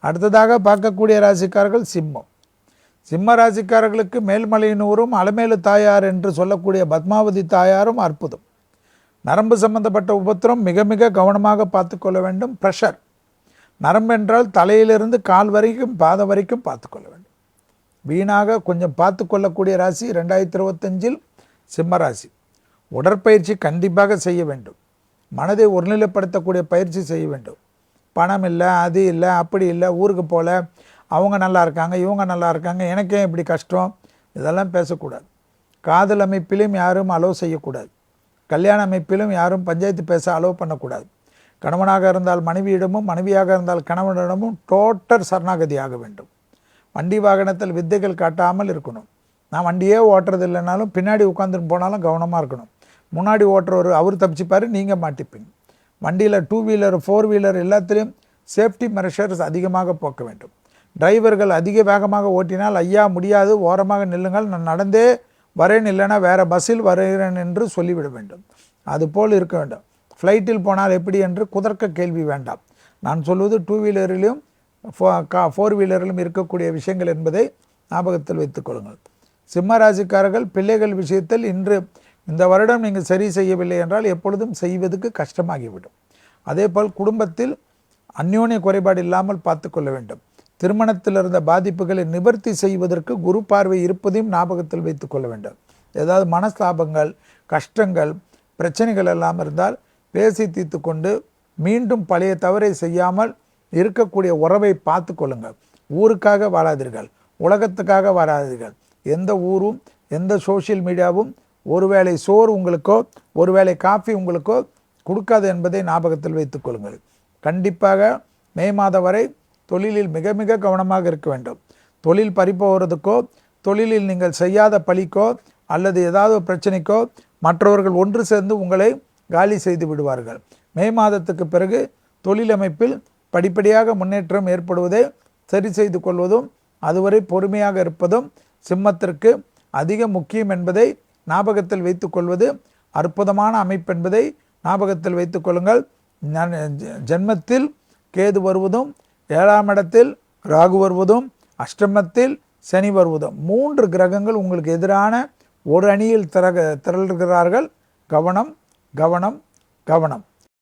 அடுத்ததாக பார்க்கக்கூடிய ராசிக்காரர்கள் சிம்மம். சிம்ம ராசிக்காரர்களுக்கு மேல்மலையனூரும் அலமேலு தாயார் என்று சொல்லக்கூடிய பத்மாவதி தாயாரும் அற்புதம். நரம்பு சம்பந்தப்பட்ட உபத்திரம் மிக மிக கவனமாக பார்த்து கொள்ள வேண்டும். ப்ரெஷர், நரம்பு என்றால் தலையிலிருந்து கால் வரைக்கும் பாதம் வரைக்கும் பார்த்து கொள்ள வேண்டும். வீணாக கொஞ்சம் பார்த்து கொள்ளக்கூடிய ராசி 2025 சிம்ம ராசி. உடற்பயிற்சி கண்டிப்பாக செய்ய வேண்டும். மனதை ஒருநிலைப்படுத்தக்கூடிய பயிற்சி செய்ய வேண்டும். பணம் இல்லை, அது இல்லை, அப்படி இல்லை, ஊருக்கு போல, அவங்க நல்லா இருக்காங்க, இவங்க நல்லா இருக்காங்க, எனக்கே இப்படி கஷ்டம், இதெல்லாம் பேசக்கூடாது. காதல் அமைப்பிலும் யாரும் அலோவ் செய்யக்கூடாது. கல்யாண அமைப்பிலும் யாரும் பஞ்சாயத்து பேச அலோவ் பண்ணக்கூடாது. கணவனாக இருந்தால் மனைவியிடமும், மனைவியாக இருந்தால் கணவனிடமும் டோட்டல் சரணாகதி ஆக வேண்டும். வண்டி வாகனத்தில் வித்தைகள் காட்டாமல் இருக்கணும். நான் வண்டியே ஓட்டுறது இல்லைனாலும் பின்னாடி உட்காந்துட்டு போனாலும் கவனமாக இருக்கணும். முன்னாடி ஓட்டுறவர் அவர் தப்பிச்சுப்பார், நீங்கள் மாட்டிப்பீங்க. வண்டியில் 2 வீலர் 4 வீலர் எல்லாத்துலேயும் சேஃப்டி மெஷர்ஸ் அதிகமாக போக்க வேண்டும். டிரைவர்கள் அதிக வேகமாக ஓட்டினால் ஐயா முடியாது, ஓரமாக நில்லுங்கள், நான் நடந்தே வரேன், இல்லைனா வேறு பஸ்ஸில் வருகிறேன் என்று சொல்லிவிட வேண்டும். அதுபோல் இருக்க வேண்டும். ஃப்ளைட்டில் போனால் எப்படி என்று குதர்க்க கேள்வி வேண்டாம். நான் சொல்வது 2 வீலரிலும் 4 வீலரிலும் இருக்கக்கூடிய விஷயங்கள் என்பதை ஞாபகத்தில் வைத்துக் கொள்ளுங்கள். சிம்ம ராசிக்காரர்கள் பிள்ளைகள் விஷயத்தில் இந்த வருடம் நீங்கள் சரி செய்யவில்லை என்றால் எப்பொழுதும் செய்வதற்கு கஷ்டமாகிவிடும். அதே போல் குடும்பத்தில் அந்யோன்ய குறைபாடு இல்லாமல் பார்த்து கொள்ள வேண்டும். திருமணத்தில் இருந்த பாதிப்புகளை நிவர்த்தி செய்வதற்கு குரு பார்வை இருப்பதையும் ஞாபகத்தில் வைத்துக் கொள்ள வேண்டும். ஏதாவது மனஸ்தாபங்கள், கஷ்டங்கள், பிரச்சனைகள் எல்லாம் இருந்தால் பேசி தீர்த்து கொண்டு மீண்டும் பழைய தவறை செய்யாமல் இருக்கக்கூடிய உறவை பார்த்து கொள்ளுங்கள். ஊருக்காக வாழாதீர்கள், உலகத்துக்காக வாழாதீர்கள். எந்த ஊரும் எந்த சோஷியல் மீடியாவும் ஒருவேளை சோறு உங்களுக்கோ ஒருவேளை காஃபி உங்களுக்கோ கொடுக்காது என்பதை ஞாபகத்தில் வைத்துக் கொள்ளுங்கள். கண்டிப்பாக மே மாதம் வரை தொழிலில் மிக மிக கவனமாக இருக்க வேண்டும். தொழில் பறிப்போகிறதுக்கோ, தொழிலில் நீங்கள் செய்யாத பழிக்கோ அல்லது ஏதாவது பிரச்சனைக்கோ மற்றவர்கள் ஒன்று சேர்ந்து உங்களை காலி செய்து விடுவார்கள். மே மாதத்துக்கு பிறகு தொழில் அமைப்பில் படிப்படியாக முன்னேற்றம் ஏற்படுவதை சரி செய்து கொள்வதும் அதுவரை பொறுமையாக இருப்பதும் சிம்மத்திற்கு அதிக முக்கியம் என்பதை ஞாபகத்தில் வைத்துக் கொள்வது அற்புதமான அமைப்பு என்பதை ஞாபகத்தில் வைத்துக் கொள்ளுங்கள். ஜென்மத்தில் கேது வருவதும், 7ஆம் இடத்தில் ராகு வருவதும், அஷ்டமத்தில் சனி வருவதும் 3 கிரகங்கள் உங்களுக்கு எதிரான ஒரு அணியில் திரள்கிறார்கள். கவனம், கவனம், கவனம்.